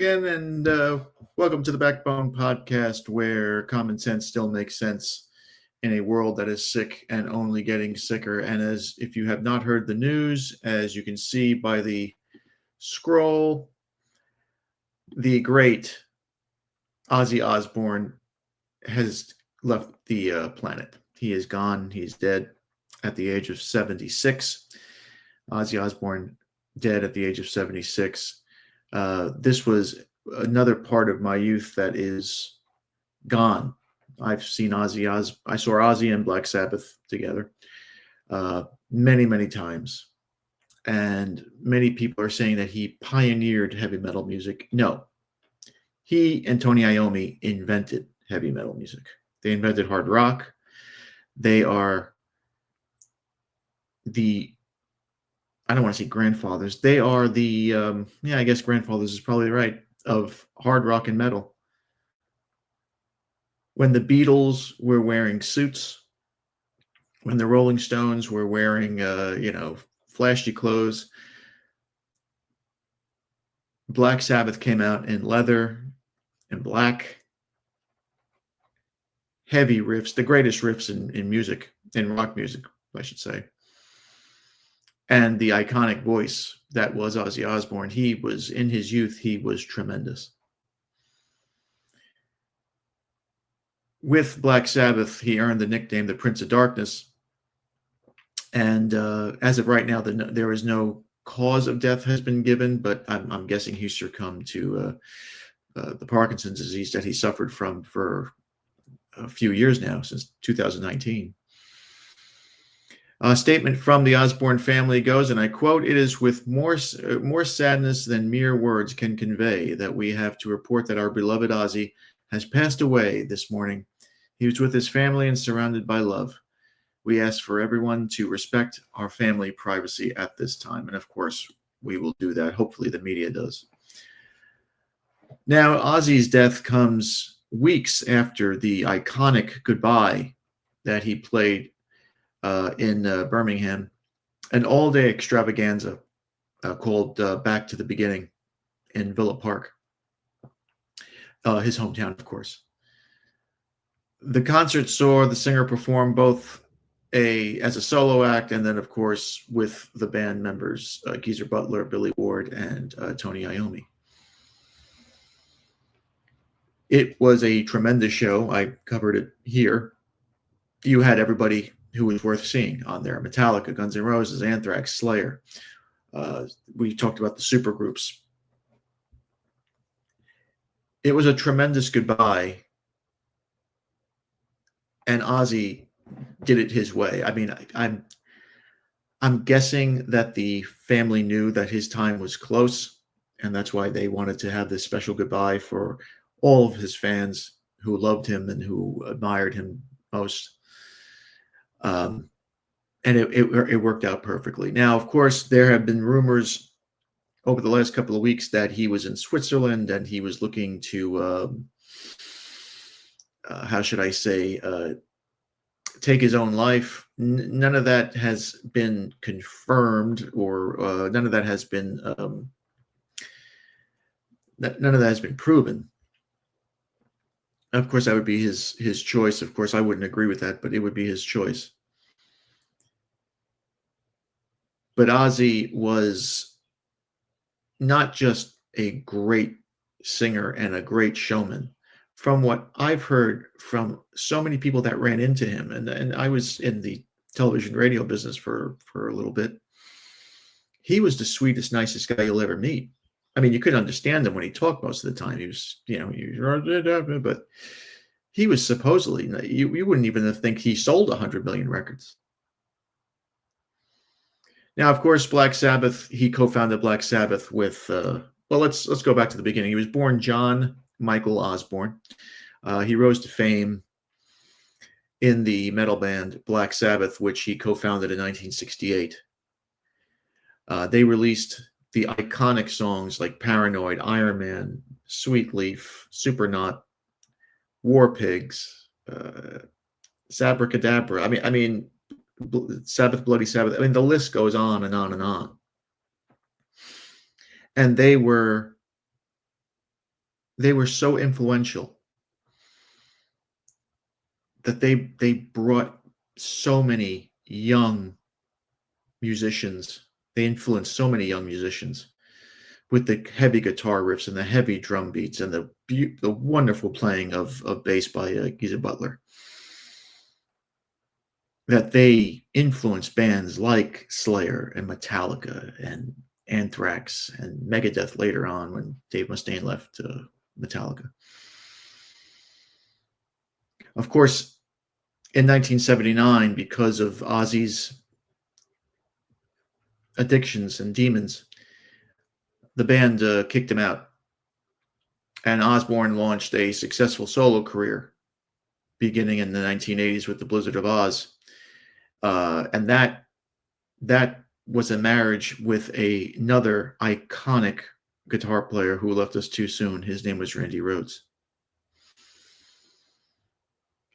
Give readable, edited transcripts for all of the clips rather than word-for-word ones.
again, and welcome to the Backbone Podcast, where common sense still makes sense in a world that is sick and only getting sicker. And as if you have not heard the news, as you can see by the scroll, the great Ozzy Osbourne has left the planet. He is gone. He's dead at the age of 76. Ozzy Osbourne dead at the age of 76. This was another part of my youth that is gone. I've seen Ozzy. I saw Ozzy and Black Sabbath together many, many times. And many people are saying that he pioneered heavy metal music. No, he and Tony Iommi invented heavy metal music. They invented hard rock. They are I don't want to say grandfathers. They are I guess grandfathers is probably right, of hard rock and metal. When the Beatles were wearing suits, when the Rolling Stones were wearing, flashy clothes, Black Sabbath came out in leather and black, heavy riffs, the greatest riffs in music, in rock music, I should say. And the iconic voice that was Ozzy Osbourne. He was, in his youth, he was tremendous. With Black Sabbath, he earned the nickname the Prince of Darkness. And as of right now, there is no cause of death has been given, but I'm guessing he succumbed to the Parkinson's disease that he suffered from for a few years now, since 2019. A statement from the Osbourne family goes, and I quote, "It is with more sadness than mere words can convey that we have to report that our beloved Ozzy has passed away this morning. He was with his family and surrounded by love. We ask for everyone to respect our family privacy at this time." And of course, we will do that. Hopefully the media does. Now, Ozzy's death comes weeks after the iconic Goodbye that he played in Birmingham, an all-day extravaganza called Back to the Beginning in Villa Park, his hometown, of course. The concert saw the singer perform both as a solo act and then, of course, with the band members, Geezer Butler, Billy Ward, and Tony Iommi. It was a tremendous show. I covered it here. You had everybody who was worth seeing on there: Metallica, Guns N' Roses, Anthrax, Slayer. We talked about the supergroups. It was a tremendous goodbye, and Ozzy did it his way. I mean, I'm guessing that the family knew that his time was close, and that's why they wanted to have this special goodbye for all of his fans who loved him and who admired him most. And it worked out perfectly. Now, of course, there have been rumors over the last couple of weeks that he was in Switzerland and he was looking to, how should I say, take his own life. None of that has been confirmed, or none of that has been proven. Of course, that would be his choice. Of course, I wouldn't agree with that, but it would be his choice. But Ozzy was not just a great singer and a great showman. From what I've heard from so many people that ran into him, and I was in the television radio business for a little bit, he was the sweetest, nicest guy you'll ever meet. I mean, you couldn't understand him when he talked most of the time. He was, but he was supposedly, you wouldn't even think he sold 100 million records. Now, of course, Black Sabbath, he co-founded Black Sabbath with, let's go back to the beginning. He was born John Michael Osbourne. He rose to fame in the metal band Black Sabbath, which he co-founded in 1968. They released the iconic songs like Paranoid, Iron Man, Sweet Leaf, Supernaut, War Pigs, Sabracadabra. I mean, Sabbath, Bloody Sabbath. I mean, the list goes on and on and on. And they were they were so influential that they brought so many young musicians. They influenced so many young musicians with the heavy guitar riffs and the heavy drum beats and the wonderful playing of bass by Geezer Butler, that they influenced bands like Slayer and Metallica and Anthrax and Megadeth later on when Dave Mustaine left Metallica. Of course, in 1979, because of Ozzy's addictions and demons, the band kicked him out, and Osbourne launched a successful solo career beginning in the 1980s with the Blizzard of Oz, and that was a marriage with another iconic guitar player who left us too soon. His name was Randy Rhoads,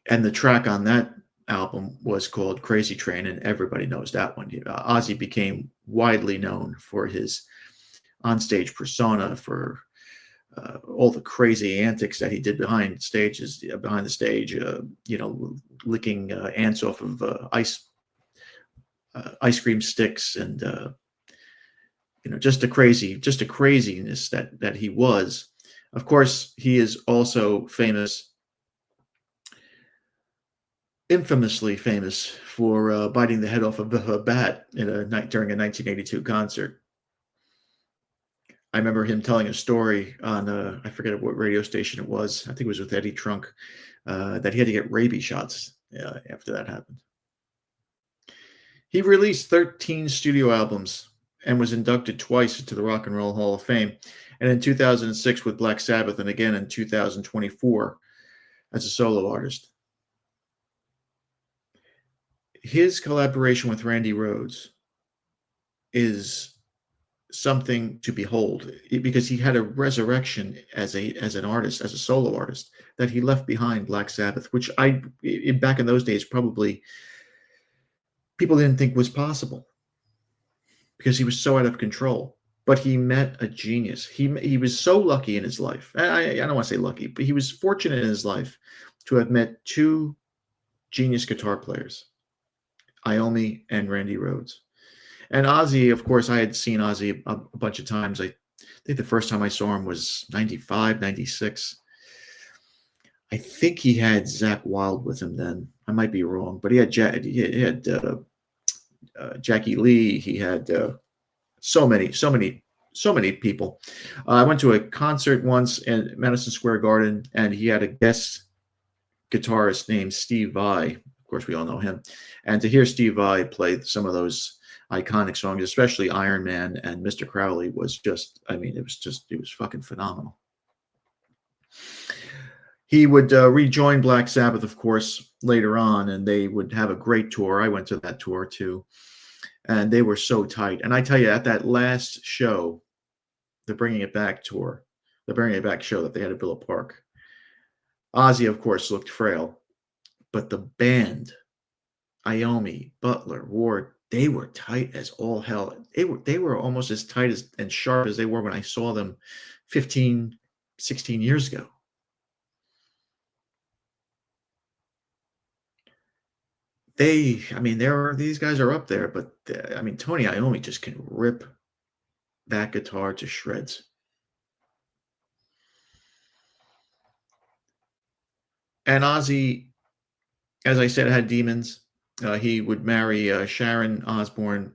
and the track on that album was called Crazy Train, and everybody knows that one. Ozzy became widely known for his onstage persona, for all the crazy antics that he did behind the stage, licking ants off of ice cream sticks, and just a craziness that he was. Of course, he is also infamously famous for biting the head off of a bat during a 1982 concert. I remember him telling a story on I forget what radio station it was. I think it was with Eddie Trunk, that he had to get rabies shots after that happened. He released 13 studio albums and was inducted twice into the Rock and Roll Hall of Fame, and in 2006 with Black Sabbath, and again in 2024 as a solo artist. His collaboration with Randy Rhoads is something to behold, because he had a resurrection as an artist, as a solo artist, that he left behind Black Sabbath, which back in those days probably people didn't think was possible because he was so out of control. But he met a genius. He was so lucky in his life. I don't want to say lucky, but he was fortunate in his life to have met two genius guitar players, Iommi and Randy Rhoads. And Ozzy, of course, I had seen Ozzy a bunch of times. I think the first time I saw him was 95, 96. I think he had Zakk Wylde with him then. I might be wrong, but he had Jackie Lee. He had so many people. I went to a concert once in Madison Square Garden, and he had a guest guitarist named Steve Vai. Of course, we all know him. And to hear Steve Vai play some of those iconic songs, especially Iron Man and Mr. Crowley, was just, it was fucking phenomenal. He would rejoin Black Sabbath, of course, later on, and they would have a great tour. I went to that tour too, and they were so tight. And I tell you, at that last show, the Bringing It Back tour, the Bringing It Back show that they had at Villa Park, Ozzy, of course, looked frail, but the band, Iommi, Butler, Ward, they were tight as all hell. They were almost as tight and sharp as they were when I saw them 15, 16 years ago. These guys are up there, but Tony Iommi just can rip that guitar to shreds. And Ozzy, as I said, had demons. He would marry Sharon Osbourne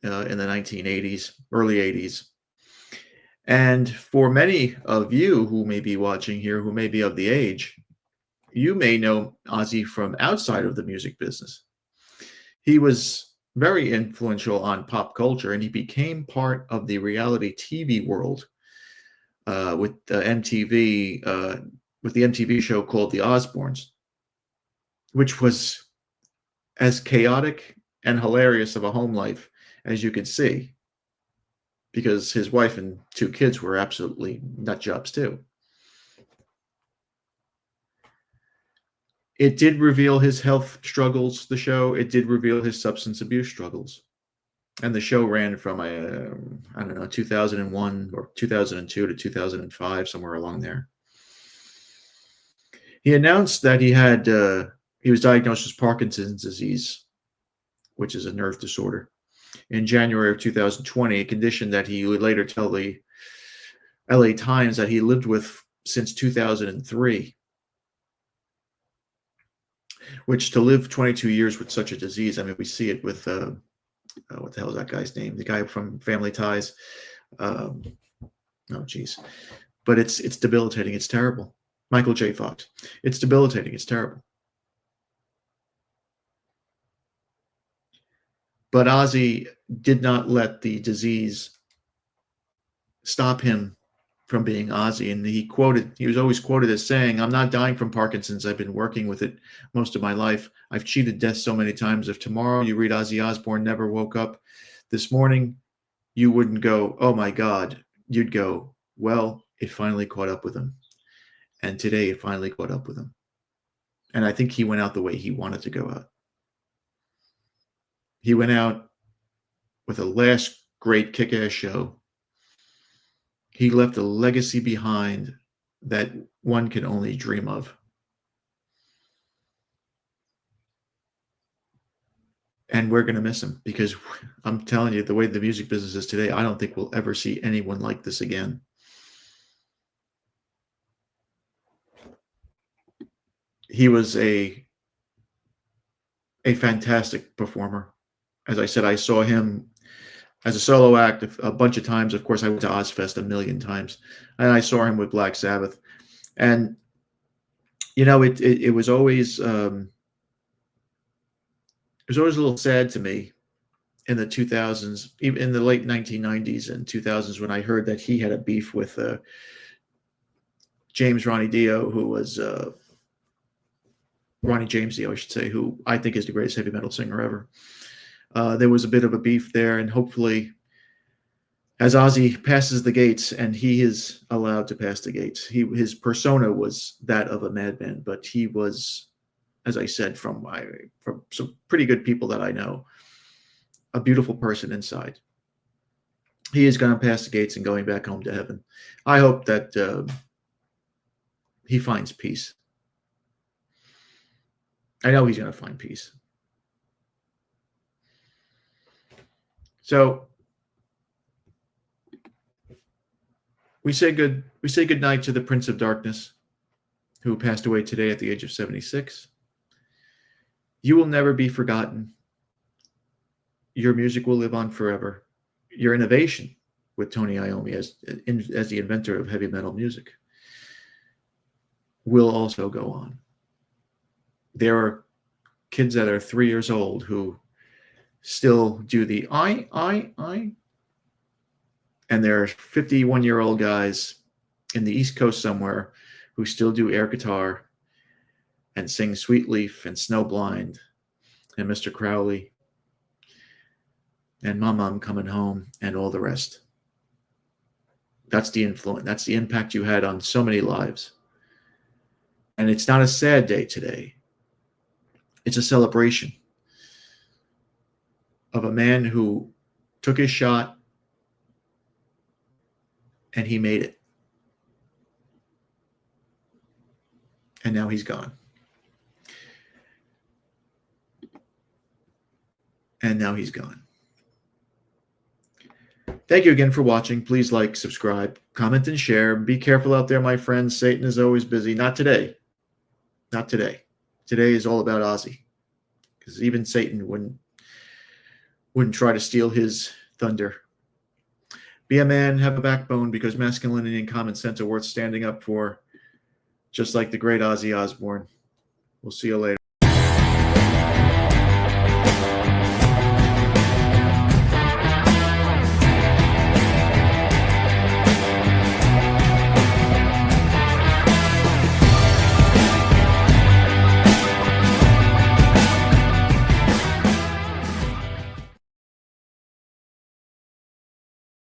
in the 1980s, early 80s. And for many of you who may be watching here, who may be of the age, you may know Ozzy from outside of the music business. He was very influential on pop culture, and he became part of the reality TV world with MTV, with the MTV show called The Osbournes, which was as chaotic and hilarious of a home life as you could see, because his wife and two kids were absolutely nut jobs too. It did reveal his health struggles, the show. It did reveal his substance abuse struggles. And the show ran from, I don't know, 2001 or 2002 to 2005, somewhere along there. He announced that he was diagnosed with Parkinson's disease, which is a nerve disorder, in January of 2020, a condition that he would later tell the LA Times that he lived with since 2003, which to live 22 years with such a disease, I mean, we see it with, what the hell is that guy's name? The guy from Family Ties. Oh, geez. But it's debilitating. It's terrible. Michael J. Fox. It's debilitating. It's terrible. But Ozzy did not let the disease stop him from being Ozzy. And he was always quoted as saying, "I'm not dying from Parkinson's. I've been working with it most of my life. I've cheated death so many times. If tomorrow you read Ozzy Osbourne never woke up this morning, you wouldn't go, oh my God." You'd go, well, it finally caught up with him. And today it finally caught up with him. And I think he went out the way he wanted to go out. He went out with a last great kick-ass show. He left a legacy behind that one can only dream of. And we're going to miss him, because I'm telling you, the way the music business is today, I don't think we'll ever see anyone like this again. He was a fantastic performer. As I said, I saw him as a solo act a bunch of times. Of course, I went to Ozfest a million times, and I saw him with Black Sabbath. And it was always a little sad to me in the 2000s, even in the late 1990s and 2000s, when I heard that he had a beef with James Ronnie Dio, who was Ronnie James Dio, I should say, who I think is the greatest heavy metal singer ever. There was a bit of a beef there, and hopefully, as Ozzy passes the gates, and he is allowed to pass the gates, his persona was that of a madman, but he was, as I said, from some pretty good people that I know, a beautiful person inside. He is going to pass the gates and going back home to heaven. I hope that he finds peace. I know he's going to find peace. So we say good night to the Prince of Darkness, who passed away today at the age of 76. You will never be forgotten. Your music will live on forever. Your innovation with Tony Iommi as the inventor of heavy metal music will also go on. There are kids that are 3 years old who still do the I. And there are 51-year-old guys in the East Coast somewhere who still do air guitar and sing Sweet Leaf and Snowblind and Mr. Crowley and Mama, I'm Coming Home and all the rest. That's the influence. That's the impact you had on so many lives. And it's not a sad day today. It's a celebration of a man who took his shot and he made it. And now he's gone. And now he's gone. Thank you again for watching. Please like, subscribe, comment, and share. Be careful out there, my friends. Satan is always busy. Not today. Not today. Today is all about Ozzy. Because even Satan wouldn't try to steal his thunder. Be a man, have a backbone, because masculinity and common sense are worth standing up for, just like the great Ozzy Osbourne. We'll see you later.